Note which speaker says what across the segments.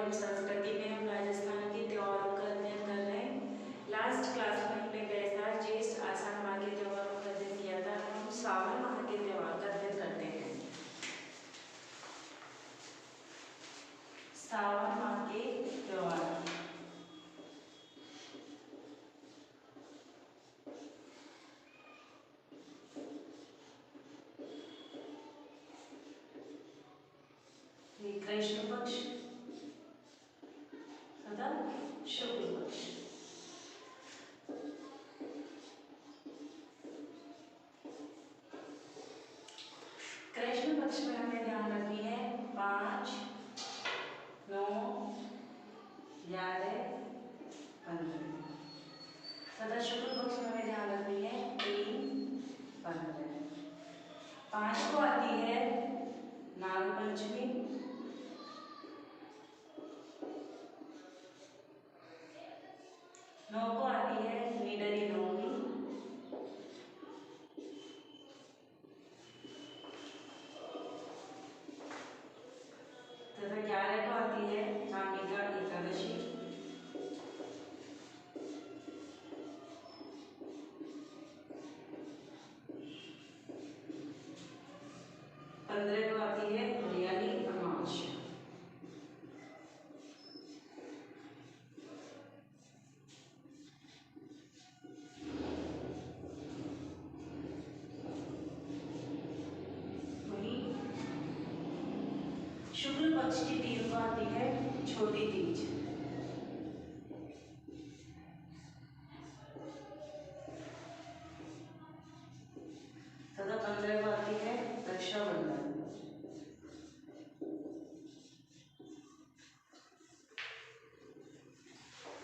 Speaker 1: एवं संस्कृति में हम राजस्थान के त्योहारों का अध्ययन कर रहे हैं। लास्ट क्लास में हमने बैसाख ज्येष्ठ आषाढ़ माह के त्योहारों का अध्ययन किया था। हम श्रावण माह के त्योहार का अध्ययन करते हैं। श्रावण माह के त्योहार कृष्ण पक्ष तथा शुक्ल पक्ष। कृष्ण पक्ष में हमें ध्यान रखनी है 5, 9, 11, 15 तथा शुक्ल पक्ष में हमें ध्यान रखनी है 3, 15। 5 को आती है नाग पंचमी, 9 को आती है निडरी नवमी, 11 को आती है कामिका एकादशी, 15 को आती है हरियाली अमावस्या। शुक्ल पक्ष की 3 को आती है छोटी तीज, तथा 15 को आती है रक्षाबंधन।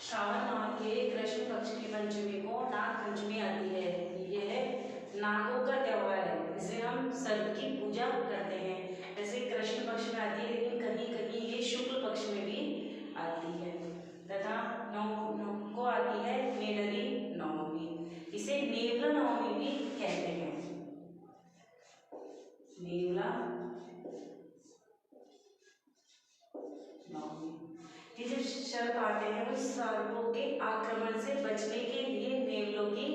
Speaker 1: श्रावण माह के कृष्ण पक्ष की पंचमी को नाग पंचमी आती है। यह नागों का त्योहार है, इसे हम सर्प की पूजा करते हैं। ऐसे कृष्ण पक्ष में आती है, लेकिन कहीं कहीं ये शुक्ल पक्ष में भी आती है। तथा 9 को आती है निडरी नवमी, इसे नेवला नवमी भी कहते हैं। नेवला नवमी, ये जो सर्प आते हैं वो सर्पों के आक्रमण से बचने के लिए नेवलों की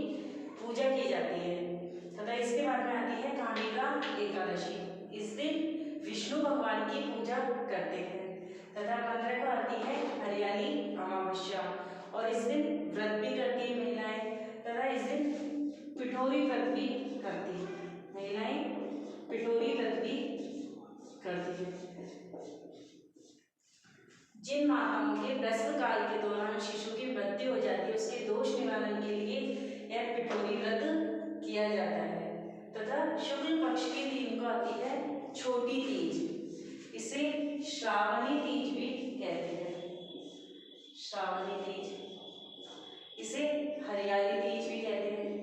Speaker 1: पूजा की जाती है। तथा इसके बाद में आती है कामिका एकादशी, इस दिन विष्णु भगवान की पूजा करते हैं। तथा 15 को आती है हरियाली अमावस्या, और इस दिन व्रत भी करती है महिलाएं। तथा इस दिन पिठोरी व्रत भी करती है महिलाएं, पिठोरी व्रत भी करती है। जिन माताओं के प्रसव काल के दौरान शिशु की मृत्यु हो जाती है, उसके दोष निवारण के लिए यह पिठोरी व्रत किया जाता है। तथा शुक्ल पक्ष की 3 को आती है छोटी तीज, इसे श्रावणी तीज भी कहते हैं। श्रावणी तीज, इसे हरियाली तीज भी कहते हैं।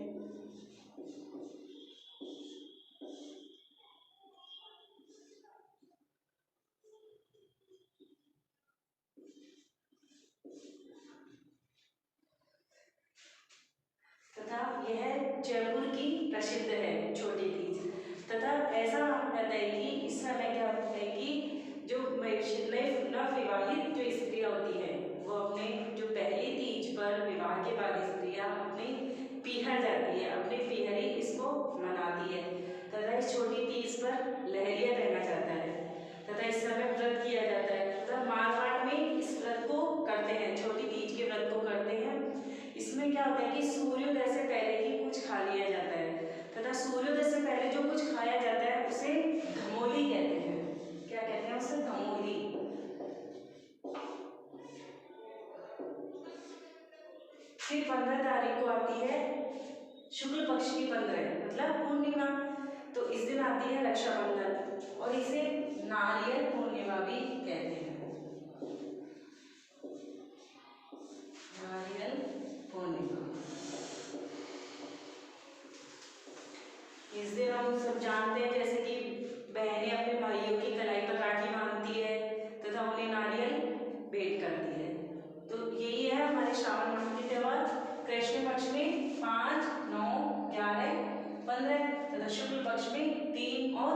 Speaker 1: तथा यह जयपुर की प्रसिद्ध है छोटी तीज। तथा ऐसा माना जाता है कि इस समय क्या होता है कि जो नवविवाहित जो स्त्रियां होती है वो अपने जो पहली तीज पर विवाह के बाद स्त्रियां अपने पीहर जाती है, अपने पीहरी इसको मनाती है। तथा इस छोटी तीज पर लहरिया पहना जाता है। तथा इस समय व्रत किया जाता है। तथा मारवाड़ में इस व्रत को करते हैं, छोटी तीज के व्रत को करते हैं। इसमें क्या होता है कि सूर्योदय से पहले ही कुछ खा लिया जाता है। तथा सूर्योदय से पहले जो कुछ खाया जाता है उसे धमोली कहते हैं। क्या कहते हैं उसे? धमोली। फिर 15 तारीख को आती है शुक्ल पक्ष की 15 मतलब पूर्णिमा, तो इस दिन आती है रक्षाबंधन, और इसे नारियल पूर्णिमा भी कहते हैं। नारियल पूर्णिमा, इस दिन हम सब जानते हैं जैसे कि बहनें अपने भाइयों की कलाई पर राखी बांधती है तथा उन्हें नारियल भेंट करती है। तो यही है हमारे श्रावण माह के त्योहार। कृष्ण पक्ष में 5, 9, 11, 15 तथा शुक्ल पक्ष में 3 और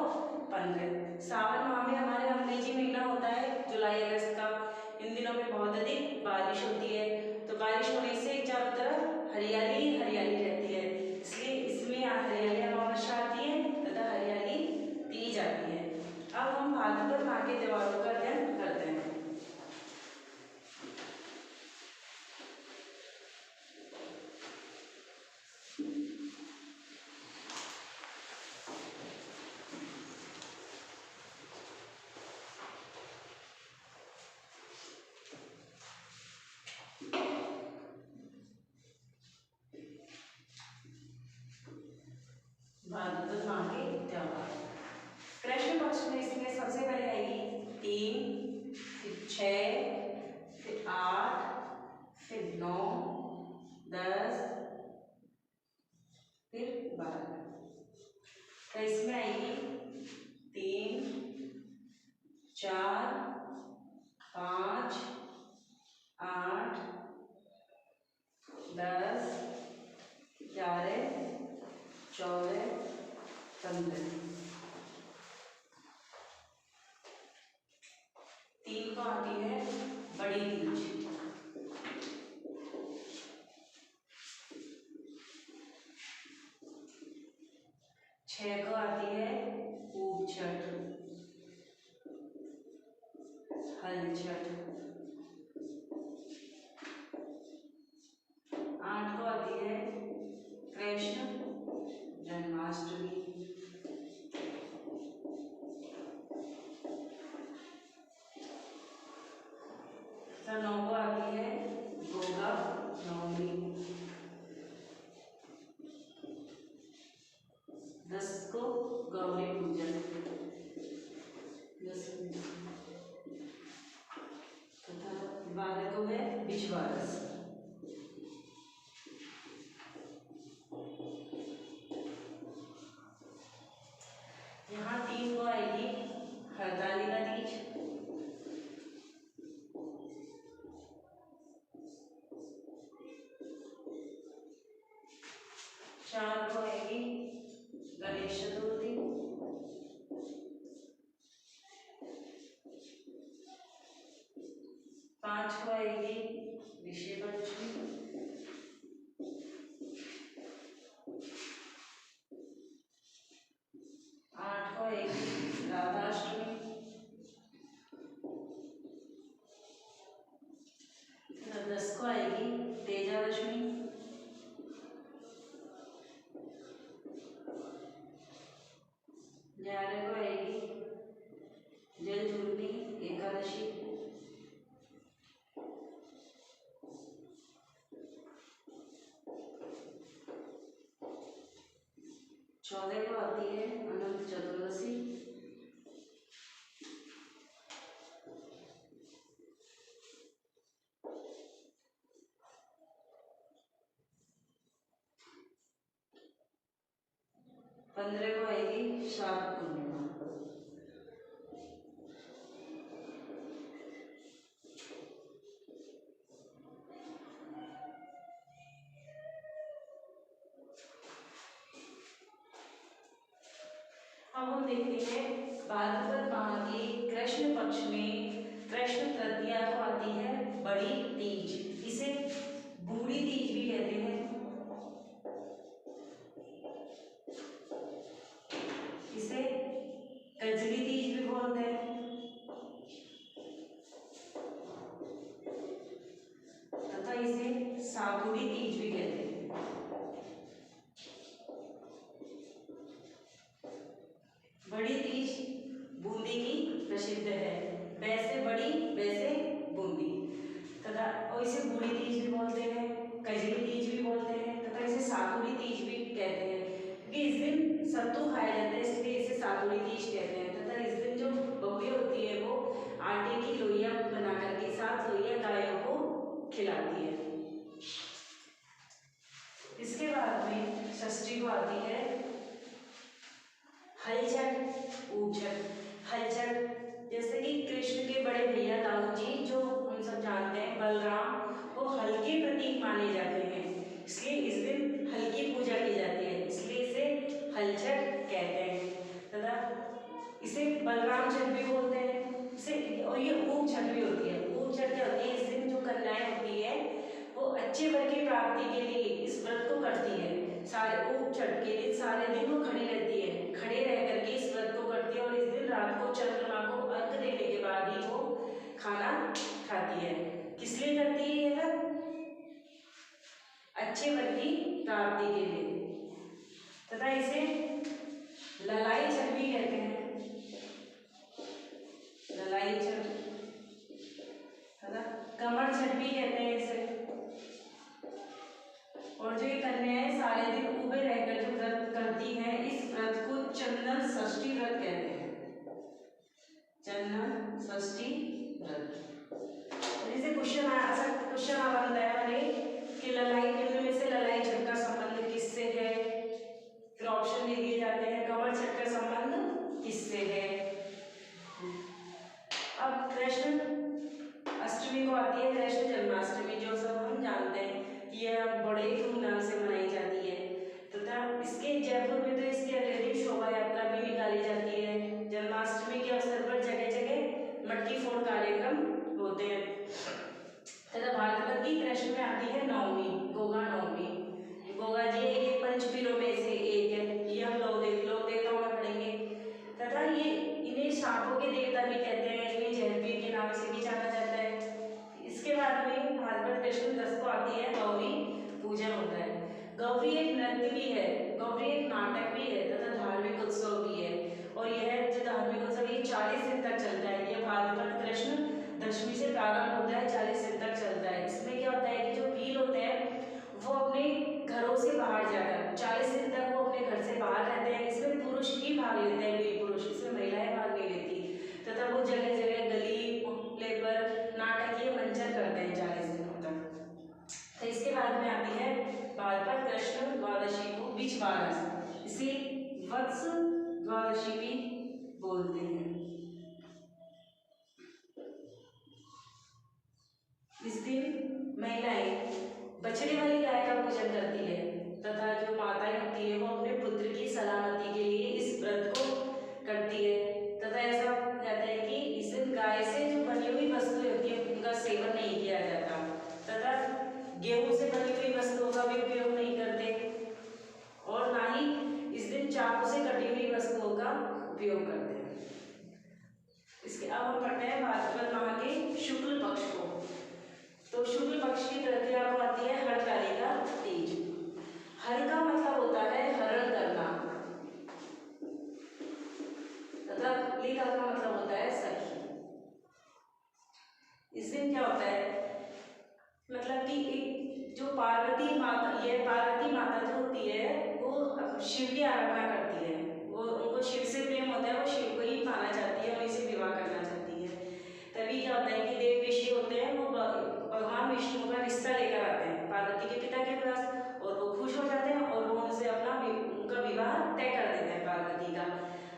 Speaker 1: 15। श्रावण माह में हमारे अंग्रेजी महीना होता है जुलाई अगस्त का। इन दिनों दिनों में बहुत अधिक बारिश होती है, तो बारिश होने से चारों तरफ हरियाली हरियाली रहती है, इसलिए इसमें हरियाली अमावस्या आती है तथा हरियाली दी जाती है। अब हम भाद्रपद माह के त्योहारों का अध्ययन करते हैं। भाद्रपद माह के त्योहार कृष्ण पक्ष में इसमें सबसे पहले आएगी 3, फिर 6, फिर 8, फिर 9, 10, फिर 12। तो इसमें आएगी 3, 4, 5, 8, 10, 11, 14, 15। 3 को आती है बड़ी तीज, 6 को आती है ऊप छठ, हल छठ, 8 को आती है कृष्ण जन्माष्टमी, 9 को आती है गोगा नवमी, 10 को गौरी पूजन, 10 तथा 12 को है बिजवारस। यहाँ 3 को आएगी हरतालिका तीज, 4 को आएगी गणेश चतुर्थी, 5 को आएगी विषय पंचमी, 8 को आएगी राधाष्टमी, 10 को आएगी तेजादशमी, 11 को आएगी जलपूर्णी एकादशी, 14 को आती है अनंत चतुर्दशी, 15 को आएगी श्राद्ध पूर्णिमा, 'अब हम देखते हैं भाद्रपद माह की कृष्ण पक्ष में कृष्ण तृतीया को आती है बड़ी तीज, इसे बूढ़ी तीज भी कहते हैं, इसे कजली तीज भी बोलते हैं तथा इसे सागुड़ी तीज भी कहते हैं। बड़ी तीज बूंदी की प्रसिद्ध है, वैसे बड़ी वैसे बूंदी तथा और इसे बूढ़ी तीज भी बोलते हैं, कजली तीज भी बोलते हैं तथा इसे सातुरी तीज भी कहते हैं, क्योंकि इस दिन सत्तू खाया जाता है इसलिए इसे सातुरी तीज कहते हैं तथा इस दिन जो बहुएं होती है वो आटे की लोइयां बना करके 7 लोइयां गायों को खिलाती है। इसके बाद में षष्ठी को आती है हल छठ ऊप छठ। हल छठ जैसे कि कृष्ण के बड़े भैया दाऊ जी जो हम सब जानते हैं बलराम, वो हल के प्रतीक माने जाते हैं, इसलिए इस दिन हल की पूजा की जाती है, इसलिए इसे हल छठ कहते हैं तथा इसे बलराम छठ भी बोलते हैं। इसे और ये ऊप छठ भी होती है। ऊप छठ क्या होती है अच्छे फल की प्राप्ति के लिए। तथा इसे ललाई छठ भी कहते हैं, ललाई छठ तथा कमर छठ भी कहते हैं इसे। और जो ये कन्याएं सारे दिन उबे रहकर जो व्रत करती हैं, इस व्रत को चंदन षष्ठी व्रत कहते हैं, चंदन षष्ठी व्रत। जैसे क्वेश्चन आ बनता है हमारे कि ललाई निम्न में से ललाई छठ का संबंध किससे है, फिर ऑप्शन दे दिए जाते हैं कमर छठ का संबंध किससे है। अब कृष्ण अष्टमी को आती है कृष्ण जन्माष्टमी, जो सब हम जानते हैं यह बड़े धूमधाम से मनाई जाती है तथा इसके जयपुर में तो इसकी अत्यधिक शोभा यात्रा भी निकाली जाती है। जन्माष्टमी के अवसर पर जगह जगह मटकी फोड़ कार्यक्रम होते हैं तथा भाद्रपद की कृष्ण में आती है नवमी, गोगा नवमी। गोगा जी एक पंचपीरों में से एक है, ये हम लोग देवताओं में पढ़ेंगे तथा ये इन्हें सांपों के देवता भी कहते हैं, इन्हें जहरपीर के नाम से भी जाना जाता है। इसके बाद में भाद्रपद कृष्ण 10 को आती है गौरी पूजन होता है। गौरी एक नृत्य भी है, गौरी एक नाटक भी है तथा धार्मिक उत्सव भी है। और यह जो धार्मिक उत्सव ये 40 दिन तक चलता है। यह भाद्रपद कृष्ण दशमी से प्रारंभ होता है, 40 दिन तक चलता है। इसमें क्या होता है कि जो भील होते हैं वो अपने घरों से बाहर जाकर 40 दिन तक वो अपने घर से बाहर रहते हैं। इसमें पुरुष ही भाग लेते हैं, भील पुरुष, इसमें महिलाएं भाग नहीं लेती तथा वो जगह जगह गली मोहल्ले पर नाटकीय मंचन करते हैं 40 दिनों तक। तो इसके बाद में आती है भाद्रपद कृष्ण द्वादशी को बिचवारस, इसे वत्स द्वादशी भी बोलते हैं। इस दिन महिलाएं बछड़े वाली गाय का पूजन करती है तथा जो माताएं होती है वो अपने पुत्र की सलामती के लिए इस व्रत को करती है तथा ऐसा कहता है कि इस दिन गाय से जो बनी हुई वस्तुएं होती है उनका सेवन नहीं किया जाता तथा गेहूं से बनी हुई वस्तुओं का भी उपयोग नहीं करते और ना ही इस दिन चाकू से कटी हुई वस्तुओं का उपयोग करते हैं। इसके अब हम पढ़ते हैं भाद्रपद माह के शुक्ल पक्ष को। तो शुक्ल पक्ष की तृतीया को आती है हरतालिका तीज। हर का मतलब होता है हरण करना तथा लिका का मतलब होता है सखी। इस दिन क्या होता है मतलब कि एक जो पार्वती माता, ये पार्वती माता जो होती है वो शिव की आराधना करती है, वो उनको शिव से प्रेम होता है, वो शिव को ही पाना चाहती है, उन्हीं से विवाह करना चाहती है। तभी क्या होता है कि देव ऋषि होते हैं वो भगवान विष्णु का रिश्ता लेकर आते हैं पार्वती के पिता के पास और वो खुश हो जाते हैं और वो उनसे उनका विवाह तय कर देते हैं पार्वती का।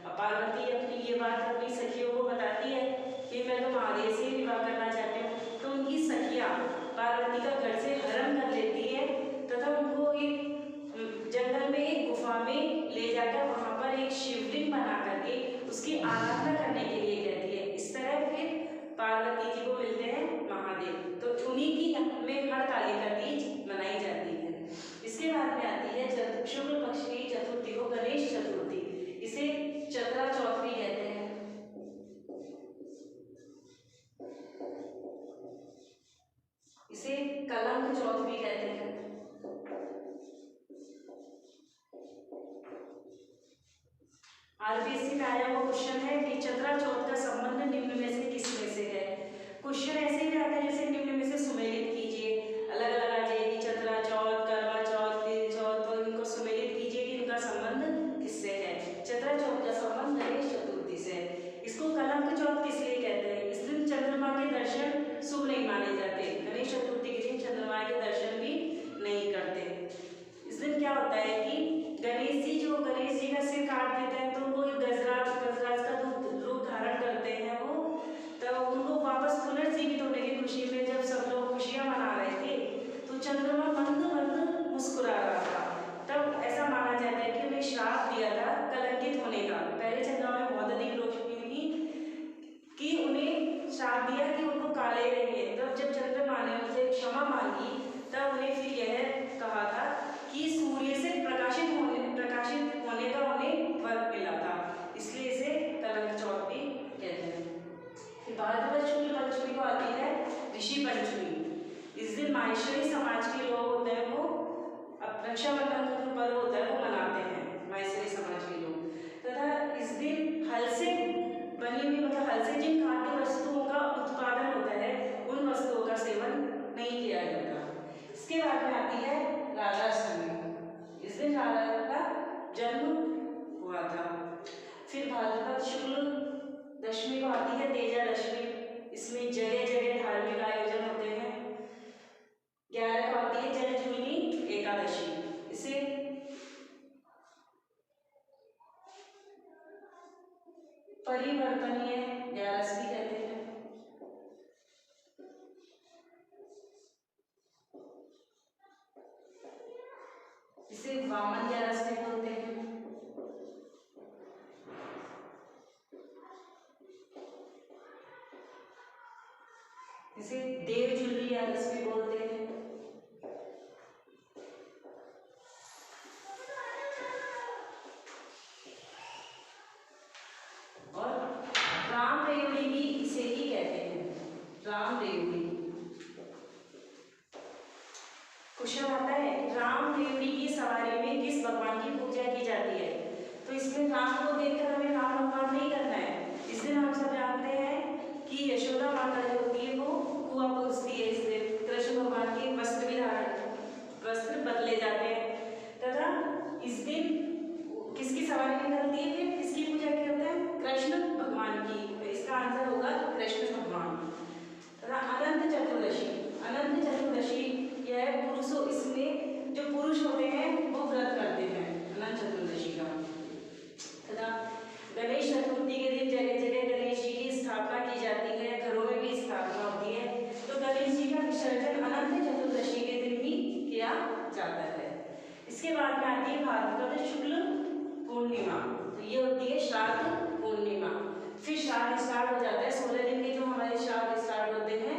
Speaker 1: अब पार्वती अपनी ये बात अपनी सखियों को बताती है कि मैं तो महादेव से विवाह करना चाहती हूँ। तो उनकी सखियाँ पार्वती का घर से हरण कर लेती है तथा उनको एक जंगल में एक गुफा में ले जाकर वहाँ पर एक शिवलिंग बना करके उसकी आराधना करने के लिए कहती है। इस तरह फिर पार्वती जी को मिलते हैं महादेव, तो उन्हीं की में हरतालिका तीज मनाई जाती है। इसके बाद में आती है शुक्ल पक्ष की चतुर्थी को गणेश चतुर्थी, इसे चतरा चौथ भी कहते हैं। इसे कलंक चौथ भी कहते हैं। आरबीएससी में आया हुआ क्वेश्चन है कि चतरा चौथ का संबंध निम्न में से किसमें से है। क्वेश्चन ऐसे ही आता है जैसे निम्न में से सुमेलित कीजिए, अलग अलग आ जाएगी चतरा चौथ, करवा चौथ, तिल चौथ, तो इनको सुमेलित कीजिए कि इनका संबंध किससे है। चतरा चौथ का संबंध गणेश चतुर्थी से है। इसको कलंक चौथ किस लिए कहते हैं, इस दिन चंद्रमा के दर्शन शुभ नहीं माने जाते, गणेश चतुर्थी के दिन चंद्रमा के दर्शन भी नहीं करते। इस दिन क्या होता है कि गणेश जी का सिर काट देते हैं तो वो गजराज का रूप धारण करते हैं वो, तब उनको वापस पुनर्जीवित होने की खुशी में जब सब लोग खुशियां मना रहे थे तो चंद्रमा मंद मंद मुस्कुरा रहा था। तब ऐसा माना जाता है कि उन्हें श्राप दिया था कलंकित होने का। पहले चंद्रमा में बहुत अधिक रोशनी थी कि उन्हें श्राप दिया कि उनको काले रहेंगे। तब जब चंद्रमा ने उनसे क्षमा मांगी तब उन्हें फिर यह कहा था कि सूर्य से प्रकाशित होने का उन्हें वर मिला था, इसलिए इसे कलंक चौथ भी कहते हैं। भाद्रपद शुक्ल पंचमी को आती है ऋषि पंचमी। इस दिन माहेश्वरी समाज के लोग होते हैं वो रक्षाबंधन का जो पर्व होता है वो मनाते हैं माहेश्वरी समाज के लोग। तथा इस दिन हल से बनी हुई मतलब हल से जिन खाद्य वस्तुओं का उत्पादन होता है उन वस्तुओं का सेवन नहीं किया जाता। इसके बाद में आती है राधाष्टमी। इस दिन राधा का जन्म हुआ था। फिर भाद्रपद शुक्ल दशमी को आती है तेजादशमी। इसमें जगह जगह धार्मिक आयोजन होते हैं। 11 को आती है जलजूनी एकादशी। इसे परिवर्तनीय ग्यारस भी कहते हैं। इसे वामन ग्यारस भी बोलते हैं। इसे देवजुली ग्यारस भी बोलते हैं। और राम रेवड़ी भी इसे ही कहते हैं, राम रेवड़ी। क्वेश्चन आता है राम रेवड़ी की सवारी में किस भगवान की पूजा की जाती है? तो इसमें राम को देखकर हमें राम भगवान नहीं करना है। इस दिन हम सब जानते हैं कि यशोदा माता जो होती है वो कुआं पूजती है। इस दिन कृष्ण भगवान के वस्त्र बदले जाते हैं। तथा इस दिन किसकी सवारी निकलती है? फिर किसकी पूजा की होता है? कृष्ण भगवान की। तो इसका आंसर होगा कृष्ण भगवान। तथा अनंत चतुर्दशी, अनंत चतुर्दशी यह पुरुषों, इसमें जो पुरुष होते हैं वो व्रत करते हैं अनंत चतुर्दशी का। तथा गणेश चतुर्थी के दिन जगह जगह गणेश जी की स्थापना की जाती है, घरों में भी स्थापना होती है। तो गणेश जी का विसर्जन अनंत चतुर्दशी के दिन ही किया जाता है। इसके बाद में आती है भाद्रपद शुक्ल पूर्णिमा। तो ये होती है श्राद्ध पूर्णिमा। फिर श्राद्ध स्टार्ट हो जाता है। 16 दिन के जो हमारे श्राद्ध स्टार्ट होते हैं